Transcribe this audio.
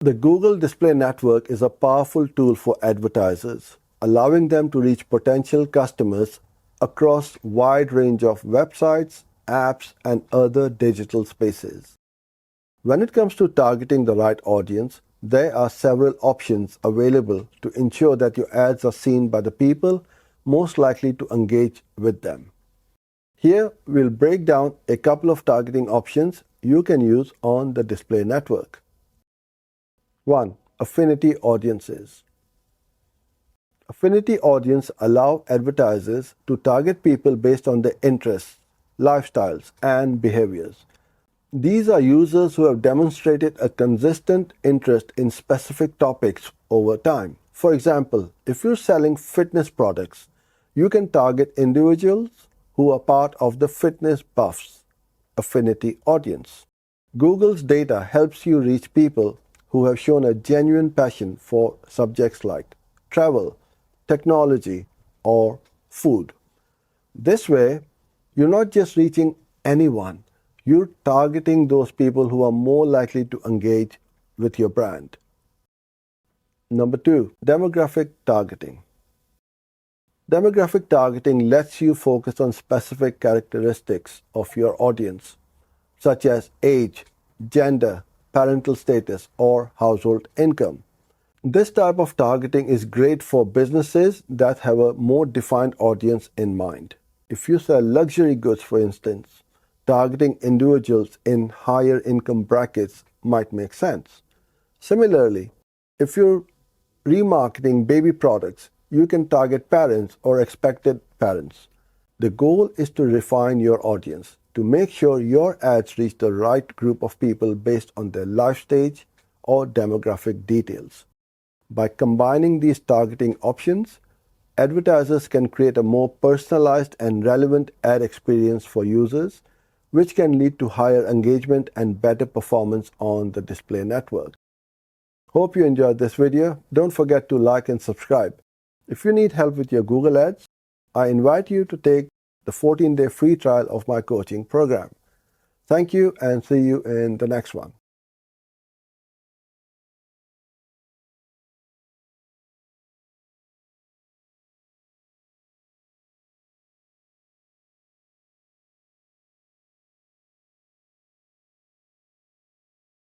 The Google Display Network is a powerful tool for advertisers, allowing them to reach potential customers across a wide range of websites, apps, and other digital spaces. When it comes to targeting the right audience, there are several options available to ensure that your ads are seen by the people most likely to engage with them. Here, we'll break down a couple of targeting options you can use on the display network. 1. Affinity audiences. Affinity audiences allow advertisers to target people based on their interests, lifestyles, and behaviors. These are users who have demonstrated a consistent interest in specific topics over time. For example, if you're selling fitness products, you can target individuals who are part of the fitness buffs affinity audience. Google's data helps you reach people who have shown a genuine passion for subjects like travel, technology, or food. This way, you're not just reaching anyone, you're targeting those people who are more likely to engage with your brand. Number 2, demographic targeting. Demographic targeting lets you focus on specific characteristics of your audience, such as age, gender, parental status, or household income. This type of targeting is great for businesses that have a more defined audience in mind. If you sell luxury goods, for instance, targeting individuals in higher income brackets might make sense. Similarly, if you're remarketing baby products, you can target parents or expected parents. The goal is to refine your audience to make sure your ads reach the right group of people based on their life stage or demographic details. By combining these targeting options, advertisers can create a more personalized and relevant ad experience for users, which can lead to higher engagement and better performance on the display network. Hope you enjoyed this video. Don't forget to like and subscribe. If you need help with your Google Ads, I invite you to take the 14-day free trial of my coaching program. Thank you and see you in the next one.